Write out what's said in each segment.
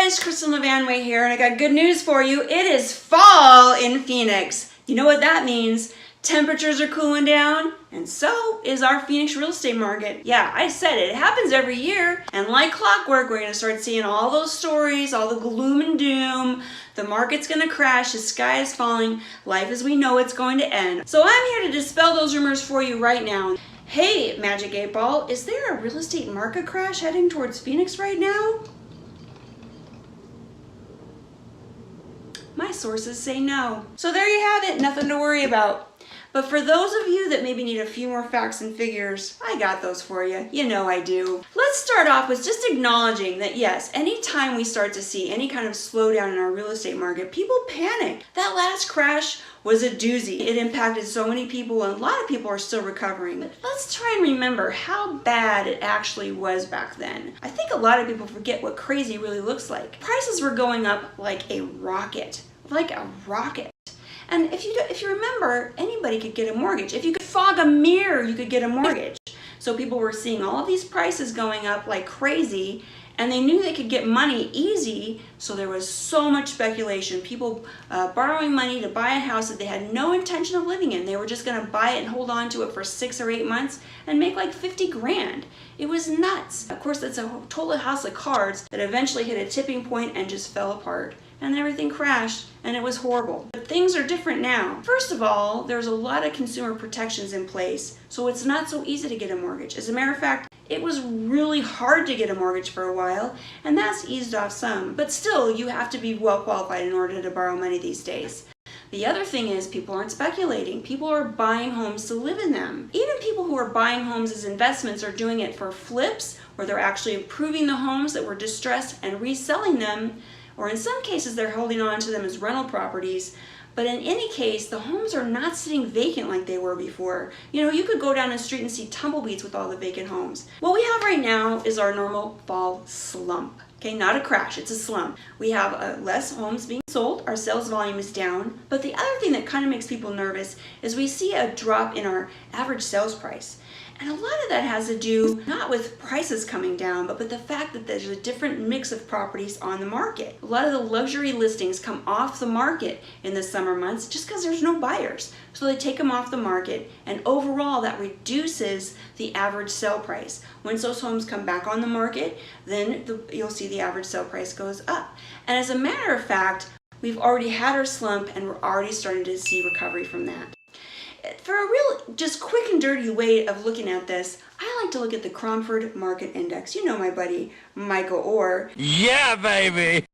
guys, Kristin LaVanway here, and I got good news for you. It is fall in Phoenix. You know what that means? Temperatures are cooling down, and so is our Phoenix real estate market. Yeah, I said it. It happens every year, and like clockwork, we're going to start seeing all those stories, all the gloom and doom. The market's going to crash, the sky is falling, life as we know it's going to end. So I'm here to dispel those rumors for you right now. Hey, Magic 8 Ball, is there a real estate market crash heading towards Phoenix right now? My sources say no. So there you have it, nothing to worry about. But for those of you that maybe need a few more facts and figures, I got those for you. You know I do. Let's start off with just acknowledging that yes, anytime we start to see any kind of slowdown in our real estate market, people panic. That last crash was a doozy. It impacted so many people, and a lot of people are still recovering. But let's try and remember how bad it actually was back then. I think a lot of people forget what crazy really looks like. Prices were going up like a rocket. And if you remember, anybody could get a mortgage. If you could fog a mirror, you could get a mortgage. So people were seeing all of these prices going up like crazy, and they knew they could get money easy, so there was so much speculation. People borrowing money to buy a house that they had no intention of living in. They were just gonna buy it and hold on to it for 6 or 8 months and make like 50 grand. It was nuts. Of course, that's a total house of cards that eventually hit a tipping point and just fell apart. And then everything crashed, and it was horrible. But things are different now. First of all, there's a lot of consumer protections in place, so it's not so easy to get a mortgage. As a matter of fact, it was really hard to get a mortgage for a while, and that's eased off some. But still, you have to be well qualified in order to borrow money these days. The other thing is people aren't speculating. People are buying homes to live in them. Even people who are buying homes as investments are doing it for flips, where they're actually improving the homes that were distressed and reselling them, or in some cases they're holding on to them as rental properties. But in any case, the homes are not sitting vacant like they were before. You know, you could go down the street and see tumbleweeds with all the vacant homes. What we have right now is our normal fall slump. Okay, not a crash, it's a slump. We have less homes being sold, our sales volume is down, but the other thing that kind of makes people nervous is we see a drop in our average sales price. And a lot of that has to do not with prices coming down, but with the fact that there's a different mix of properties on the market. A lot of the luxury listings come off the market in the summer months just because there's no buyers. So they take them off the market, and overall that reduces the average sale price. Once those homes come back on the market, then you'll see the average sale price goes up. And as a matter of fact, we've already had our slump, and we're already starting to see recovery from that. For a real, just quick and dirty way of looking at this, I like to look at the Cromford Market Index. You know my buddy, Michael Orr. Yeah, baby!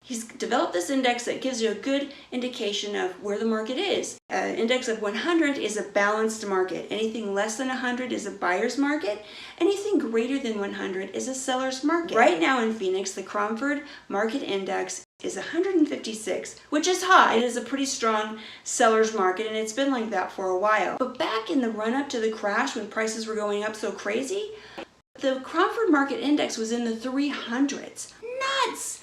He's developed this index that gives you a good indication of where the market is. An index of 100 is a balanced market. Anything less than 100 is a buyer's market. Anything greater than 100 is a seller's market. Right now in Phoenix, the Cromford Market Index is 156, which is high. It is a pretty strong seller's market, and it's been like that for a while. But back in the run-up to the crash, when prices were going up so crazy, the Cromford Market Index was in the 300s. Nuts!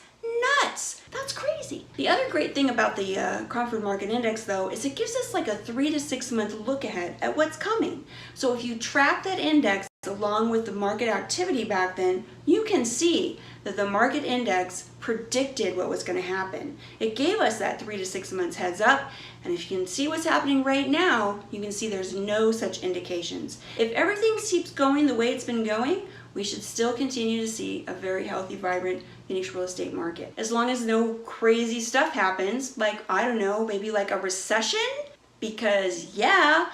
That's crazy. The other great thing about the Cromford Market Index, though, is it gives us like a 3 to 6 month look ahead at what's coming. So if you track that index along with the market activity back then, you can see that the market index predicted what was going to happen. It gave us that 3 to 6 months heads up, and if you can see what's happening right now, you can see there's no such indications. If everything keeps going the way it's been going, we should still continue to see a very healthy, vibrant Phoenix real estate market. As long as no crazy stuff happens, like, I don't know, maybe like a recession? Because yeah,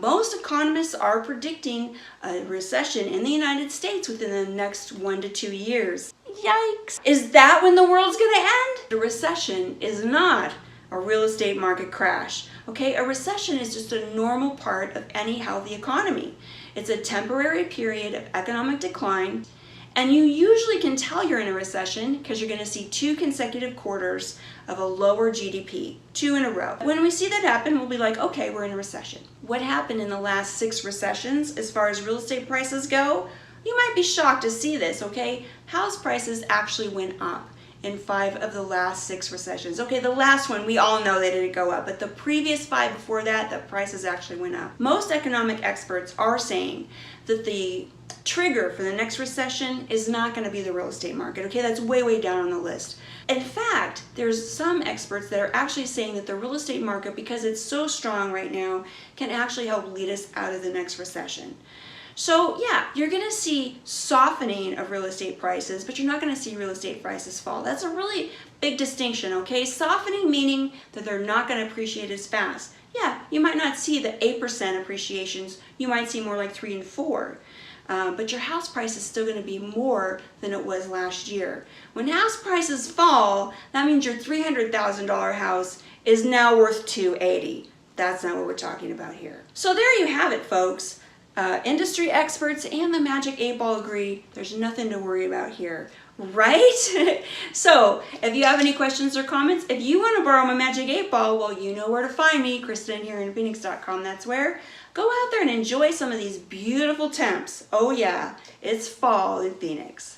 most economists are predicting a recession in the United States within the next 1 to 2 years. Yikes! Is that when the world's gonna end? The recession is not a real estate market crash. Okay, a recession is just a normal part of any healthy economy. It's a temporary period of economic decline, and you usually can tell you're in a recession because you're going to see 2 consecutive quarters of a lower GDP, 2 in a row. When we see that happen, we'll be like, okay, we're in a recession. What happened in the last 6 recessions as far as real estate prices go? You might be shocked to see this, okay? House prices actually went up in 5 of the last 6 recessions. Okay, the last one, we all know they didn't go up, but the previous 5 before that, the prices actually went up. Most economic experts are saying that the trigger for the next recession is not going to be the real estate market, okay? That's way, way down on the list. In fact, there's some experts that are actually saying that the real estate market, because it's so strong right now, can actually help lead us out of the next recession. So yeah, you're going to see softening of real estate prices, but you're not going to see real estate prices fall. That's a really big distinction, okay? Softening meaning that they're not going to appreciate as fast. Yeah, you might not see the 8% appreciations. You might see more like 3 and 4. But your house price is still going to be more than it was last year. When house prices fall, that means your $300,000 house is now worth $280,000. That's not what we're talking about here. So there you have it, folks. Industry experts and the Magic 8 Ball agree there's nothing to worry about here, right? So if you have any questions or comments, if you want to borrow my Magic 8 Ball, well, you know where to find me, Kristin here in Phoenix.com. That's where. Go out there and enjoy some of these beautiful temps. Oh yeah, it's fall in Phoenix.